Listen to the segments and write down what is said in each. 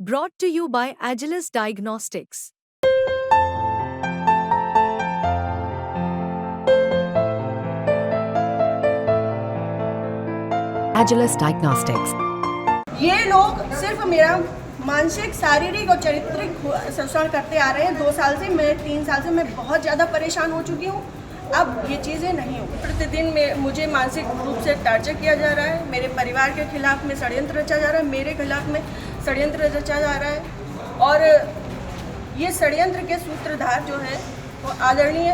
Brought to you by Agilus Diagnostics. Agilus Diagnostics. ये लोग सिर्फ मेरा मानसिक, शारीरिक और चारित्रिक शोषण करते आ रहे हैं। 2 साल से, मैं 3 साल से मैं बहुत ज़्यादा परेशान हो चुकी हूँ। अब ये चीज़ें नहीं हो। प्रतिदिन में मुझे मानसिक रूप से टार्चर किया जा रहा है। मेरे परिवार के खिलाफ में षड्यंत्र रचा जा रहा है, मेरे खिलाफ में षड्यंत्र रचा जा रहा है। और ये षड्यंत्र के सूत्रधार जो है वो आदरणीय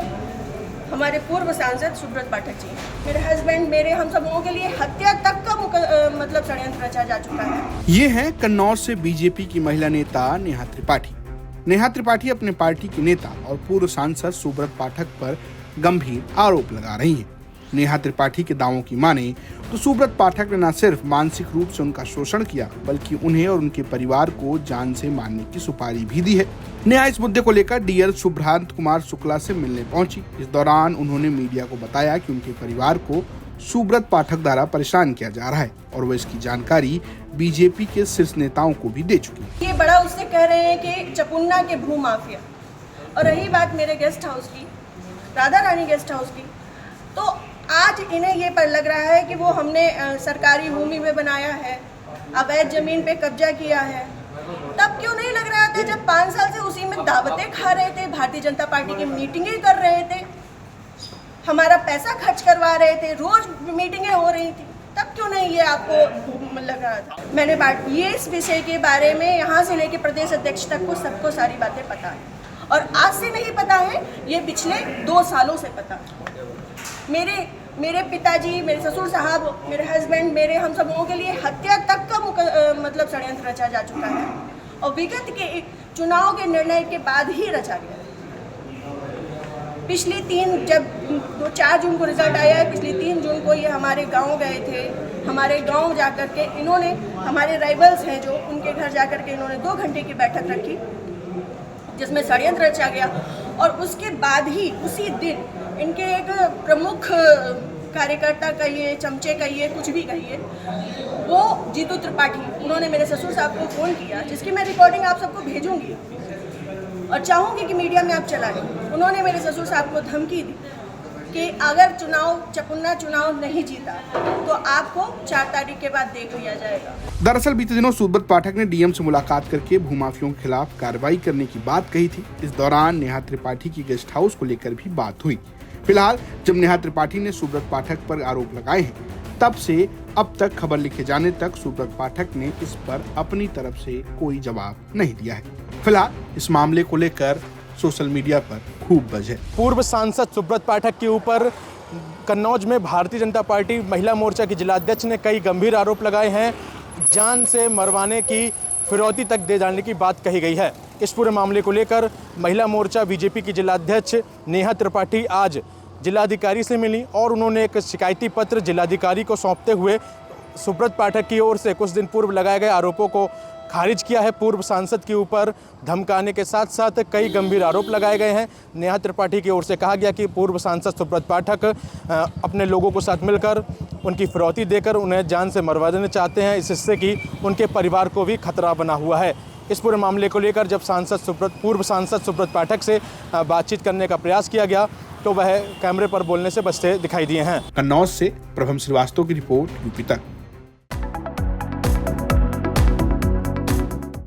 हमारे पूर्व सांसद सुब्रत पाठक जी, मेरे हस्बैंड, मेरे हम सब लोगों के लिए हत्या तक का मतलब षड्यंत्र रचा जा चुका है। ये हैं कन्नौज से बीजेपी की महिला नेता नेहा त्रिपाठी। नेहा त्रिपाठी अपने पार्टी के नेता और पूर्व सांसद सुब्रत पाठक पर गंभीर आरोप लगा रही हैं। नेहा त्रिपाठी के दावों की माने तो सुब्रत पाठक ने न सिर्फ मानसिक रूप से उनका शोषण किया, बल्कि उन्हें और उनके परिवार को जान से मारने की सुपारी भी दी है। नेहा इस मुद्दे को लेकर डीआर शुभ्रांत कुमार शुक्ला से मिलने पहुंची। इस दौरान उन्होंने मीडिया को बताया कि उनके परिवार को सुब्रत पाठक द्वारा परेशान किया जा रहा है और वो इसकी जानकारी बीजेपी के शीर्ष नेताओं को भी दे चुकी है। ये बड़ा उससे कह रहे हैं कि चपुन्ना के भू माफिया। और रही बात मेरे गेस्ट हाउस की, राधा रानी गेस्ट हाउस की, तो आज इन्हें ये पर लग रहा है कि वो हमने सरकारी भूमि में बनाया है, अवैध जमीन पे कब्जा किया है। तब क्यों नहीं लग रहा था जब 5 साल से उसी में दावतें खा रहे थे, भारतीय जनता पार्टी की मीटिंगें कर रहे थे, हमारा पैसा खर्च करवा रहे थे, रोज मीटिंगें हो रही थी, तब क्यों नहीं ये आपको लग रहा था? मैंने बात ये इस विषय के बारे में यहाँ से लेके प्रदेश अध्यक्ष तक को सबको सारी बातें पता है। और आज से नहीं पता है, ये पिछले 2 सालों से पता है। मेरे पिताजी, मेरे ससुर साहब, मेरे हस्बैंड, मेरे हम सब लोगों के लिए हत्या तक का मतलब षड्यंत्र रचा जा चुका है और विगत के चुनाव के निर्णय के बाद ही रचा गया। पिछली 4 जून को रिजल्ट आया है, पिछली 3 जून को ये हमारे गांव गए थे। हमारे गांव जाकर के इन्होंने, हमारे राइवल्स हैं जो, उनके घर जाकर के इन्होंने 2 घंटे की बैठक रखी जिसमें षड्यंत्र रचा गया। और उसके बाद ही उसी दिन इनके एक प्रमुख कार्यकर्ता कहिए, चमचे कहिए, कुछ भी कहिए, वो जीतू त्रिपाठी, उन्होंने मेरे ससुर साहब को फ़ोन किया, जिसकी मैं रिकॉर्डिंग आप सबको भेजूंगी और चाहूँगी कि मीडिया में आप चलाएं। उन्होंने मेरे ससुर साहब को धमकी दी कि अगर चपुन्ना चुनाव नहीं जीता तो आपको 4 तारीख के बाद देख लिया जाएगा। दरअसल बीते दिनों सुब्रत पाठक ने डीएम से मुलाकात करके भूमाफियों के खिलाफ कार्रवाई करने की बात कही थी। इस दौरान नेहा त्रिपाठी की गेस्ट हाउस को लेकर भी बात हुई। फिलहाल जब नेहा त्रिपाठी ने सुब्रत पाठक पर आरोप लगाए हैं, तब से अब तक खबर लिखे जाने तक सुब्रत पाठक ने इस पर अपनी तरफ से कोई जवाब नहीं दिया है। फिलहाल इस मामले को लेकर सोशल मीडिया पर खूब बज़ है। पूर्व सांसद सुब्रत पाठक के ऊपर कन्नौज में भारतीय जनता पार्टी महिला मोर्चा की जिलाध्यक्ष ने कई गंभीर आरोप लगाए हैं। जान से मरवाने की, फिरौती तक दे जाने की बात कही गई है। इस पूरे मामले को लेकर महिला मोर्चा बीजेपी की जिलाध्यक्ष नेहा त्रिपाठी आज जिलाधिकारी से मिली और उन्होंने एक शिकायती पत्र जिलाधिकारी को सौंपते हुए सुब्रत पाठक की ओर से कुछ दिन पूर्व लगाए गए आरोपों को खारिज किया है। पूर्व सांसद के ऊपर धमकाने के साथ साथ कई गंभीर आरोप लगाए गए हैं। नेहा त्रिपाठी की ओर से कहा गया कि पूर्व सांसद सुब्रत पाठक अपने लोगों को साथ मिलकर उनकी फिरौती देकर उन्हें जान से मरवा देना चाहते हैं, इससे कि उनके परिवार को भी खतरा बना हुआ है। इस पूरे मामले को लेकर जब पूर्व सांसद सुब्रत पाठक से बातचीत करने का प्रयास किया गया तो वह कैमरे पर बोलने से बचते दिखाई दिए हैं। कन्नौज से प्रभम श्रीवास्तव की रिपोर्ट, यूपी तक।